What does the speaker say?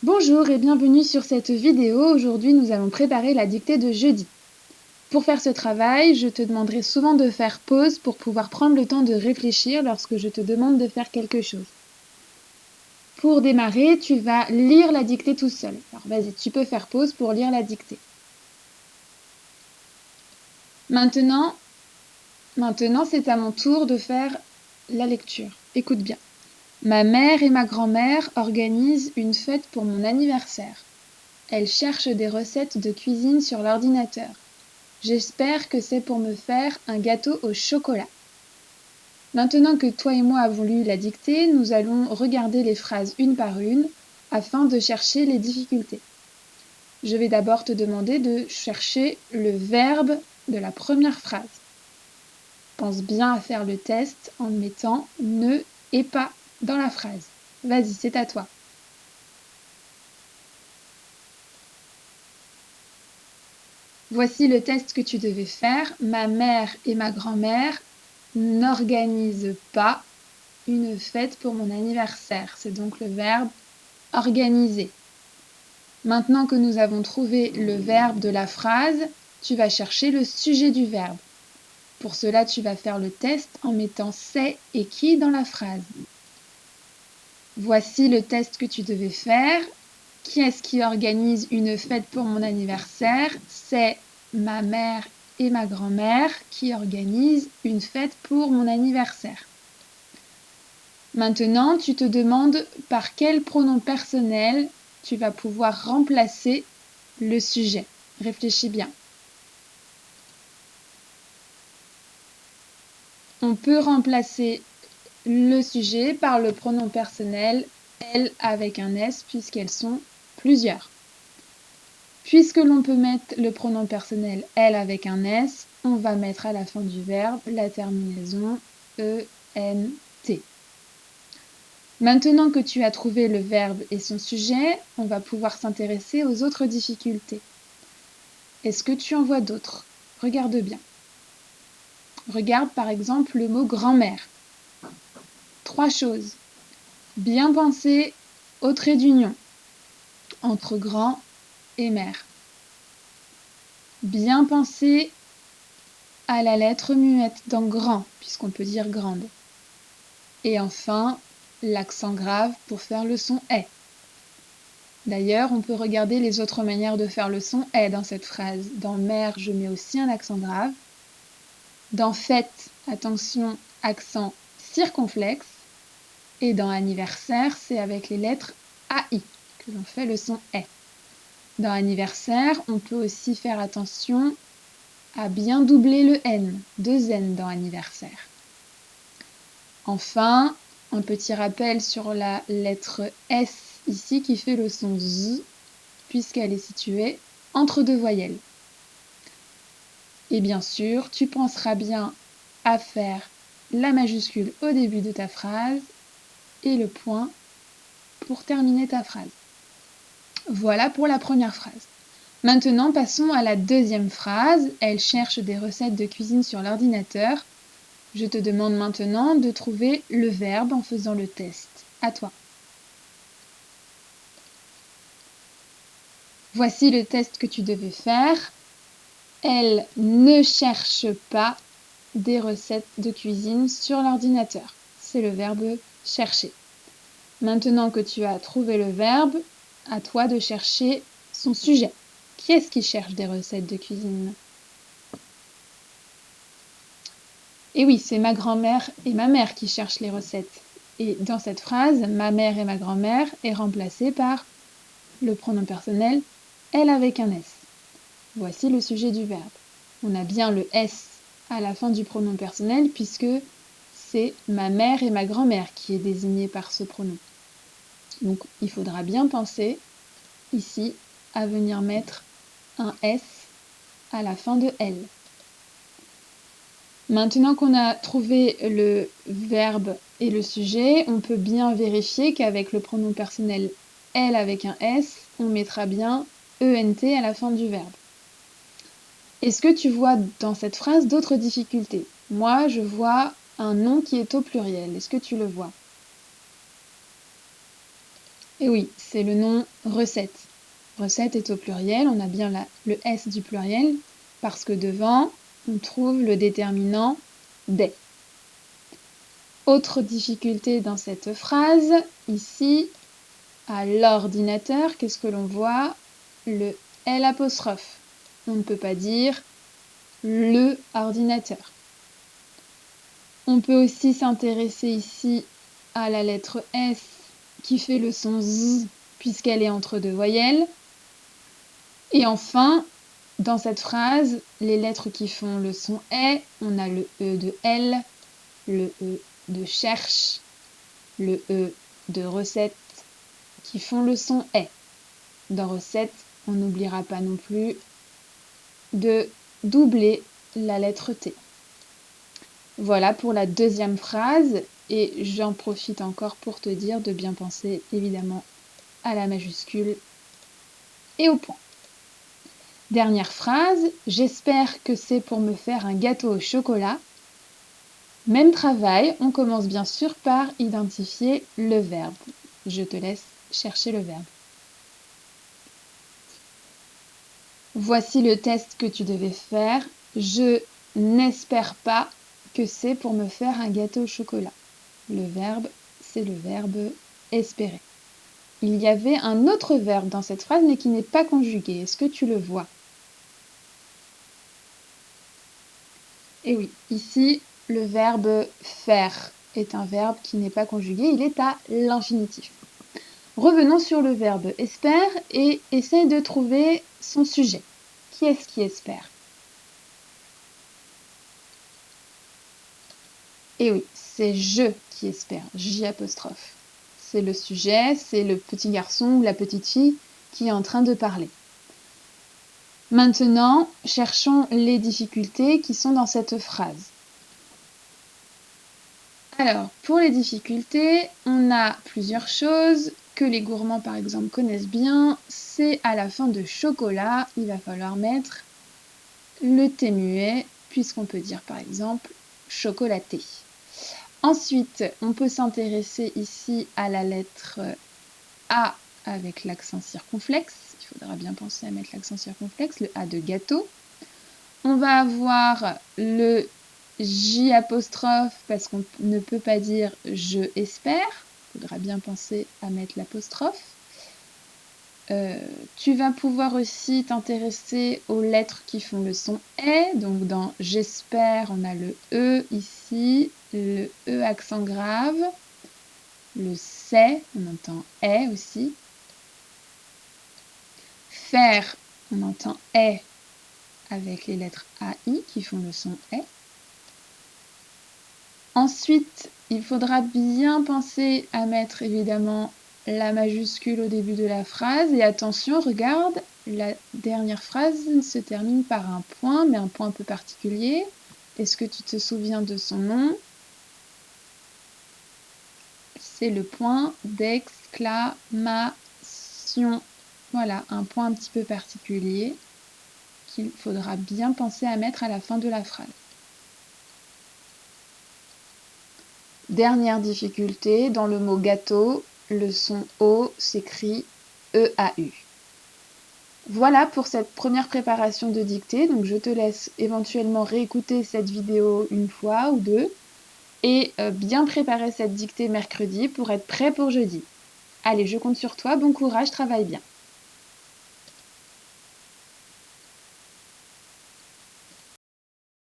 Bonjour et bienvenue sur cette vidéo. Aujourd'hui, nous allons préparer la dictée de jeudi. Pour faire ce travail, je te demanderai souvent de faire pause pour pouvoir prendre le temps de réfléchir lorsque je te demande de faire quelque chose. Pour démarrer, tu vas lire la dictée tout seul. Alors vas-y, tu peux faire pause pour lire la dictée. Maintenant, c'est à mon tour de faire la lecture. Écoute bien. Ma mère et ma grand-mère organisent une fête pour mon anniversaire. Elles cherchent des recettes de cuisine sur l'ordinateur. J'espère que c'est pour me faire un gâteau au chocolat. Maintenant que toi et moi avons lu la dictée, nous allons regarder les phrases une par une afin de chercher les difficultés. Je vais d'abord te demander de chercher le verbe de la première phrase. Pense bien à faire le test en mettant ne et pas dans la phrase. Vas-y, c'est à toi. Voici le test que tu devais faire. Ma mère et ma grand-mère n'organisent pas une fête pour mon anniversaire. C'est donc le verbe organiser. Maintenant que nous avons trouvé le verbe de la phrase, tu vas chercher le sujet du verbe. Pour cela, tu vas faire le test en mettant c'est et qui dans la phrase. Voici le test que tu devais faire. Qui est-ce qui organise une fête pour mon anniversaire? C'est ma mère et ma grand-mère qui organisent une fête pour mon anniversaire. Maintenant, tu te demandes par quel pronom personnel tu vas pouvoir remplacer le sujet. Réfléchis bien. On peut remplacer le sujet par le pronom personnel elle avec un S puisqu'elles sont plusieurs. Puisque l'on peut mettre le pronom personnel elle avec un S, on va mettre à la fin du verbe la terminaison ENT. Maintenant que tu as trouvé le verbe et son sujet, on va pouvoir s'intéresser aux autres difficultés. Est-ce que tu en vois d'autres? Regarde bien. Regarde par exemple le mot grand-mère. 3 choses. Bien penser au trait d'union entre grand et mère. Bien penser à la lettre muette dans grand, puisqu'on peut dire grande. Et enfin, l'accent grave pour faire le son est. D'ailleurs, on peut regarder les autres manières de faire le son est dans cette phrase. Dans mère, je mets aussi un accent grave. Dans fête, attention, accent circonflexe. Et dans anniversaire, c'est avec les lettres AI que l'on fait le son est. Dans anniversaire, on peut aussi faire attention à bien doubler le N, 2 N dans anniversaire. Enfin, un petit rappel sur la lettre S ici qui fait le son Z, puisqu'elle est située entre 2 voyelles. Et bien sûr, tu penseras bien à faire la majuscule au début de ta phrase et le point pour terminer ta phrase. Voilà pour la première phrase. Maintenant, passons à la deuxième phrase. Elle cherche des recettes de cuisine sur l'ordinateur. Je te demande maintenant de trouver le verbe en faisant le test. À toi. Voici le test que tu devais faire. Elle ne cherche pas des recettes de cuisine sur l'ordinateur. C'est le verbe chercher. Maintenant que tu as trouvé le verbe, à toi de chercher son sujet. Qui est-ce qui cherche des recettes de cuisine? Et oui, c'est ma grand-mère et ma mère qui cherchent les recettes. Et dans cette phrase, ma mère et ma grand-mère est remplacée par le pronom personnel elle avec un S. Voici le sujet du verbe. On a bien le S à la fin du pronom personnel puisque c'est ma mère et ma grand-mère qui est désignée par ce pronom. Donc il faudra bien penser ici à venir mettre un S à la fin de elle. Maintenant qu'on a trouvé le verbe et le sujet, on peut bien vérifier qu'avec le pronom personnel elle avec un S, on mettra bien ENT à la fin du verbe. Est-ce que tu vois dans cette phrase d'autres difficultés? Moi, je vois un nom qui est au pluriel. Est-ce que tu le vois? Et oui, c'est le nom recette. Recette est au pluriel, on a bien le S du pluriel, parce que devant, on trouve le déterminant des. Autre difficulté dans cette phrase, ici, à l'ordinateur, qu'est-ce que l'on voit? Le L'. On ne peut pas dire le ordinateur. On peut aussi s'intéresser ici à la lettre S qui fait le son Z puisqu'elle est entre deux voyelles. Et enfin, dans cette phrase, les lettres qui font le son E, on a le E de L, le E de cherche, le E de recette qui font le son E. Dans recette, on n'oubliera pas non plus de doubler la lettre T. Voilà pour la deuxième phrase et j'en profite encore pour te dire de bien penser évidemment à la majuscule et au point. Dernière phrase, j'espère que c'est pour me faire un gâteau au chocolat. Même travail, on commence bien sûr par identifier le verbe. Je te laisse chercher le verbe. Voici le test que tu devais faire. Je n'espère pas que c'est pour me faire un gâteau au chocolat. Le verbe, c'est le verbe espérer. Il y avait un autre verbe dans cette phrase, mais qui n'est pas conjugué. Est-ce que tu le vois? Et oui, ici, le verbe faire est un verbe qui n'est pas conjugué, il est à l'infinitif. Revenons sur le verbe espère et essaye de trouver son sujet. Qui est-ce qui espère? Et oui, c'est je qui espère, J'. C'est le sujet, c'est le petit garçon ou la petite fille qui est en train de parler. Maintenant, cherchons les difficultés qui sont dans cette phrase. Alors, pour les difficultés, on a plusieurs choses que les gourmands, par exemple, connaissent bien. C'est à la fin de chocolat, il va falloir mettre le T muet, puisqu'on peut dire, par exemple, chocolaté. Ensuite, on peut s'intéresser ici à la lettre A avec l'accent circonflexe. Il faudra bien penser à mettre l'accent circonflexe, le A de gâteau. On va avoir le J' parce qu'on ne peut pas dire je espère. Il faudra bien penser à mettre l'apostrophe. Tu vas pouvoir aussi t'intéresser aux lettres qui font le son E. Donc dans j'espère, on a le E ici, le E accent grave, le C, on entend E aussi. Faire, on entend E avec les lettres AI qui font le son E. Ensuite, il faudra bien penser à mettre évidemment la majuscule au début de la phrase. Et attention, regarde, la dernière phrase se termine par un point, mais un point un peu particulier. Est-ce que tu te souviens de son nom? C'est le point d'exclamation. Voilà, un point un petit peu particulier qu'il faudra bien penser à mettre à la fin de la phrase. Dernière difficulté, dans le mot gâteau, le son O s'écrit EAU. Voilà pour cette première préparation de dictée. Donc je te laisse éventuellement réécouter cette vidéo une fois ou deux et bien préparer cette dictée mercredi pour être prêt pour jeudi. Allez, je compte sur toi, bon courage, travaille bien.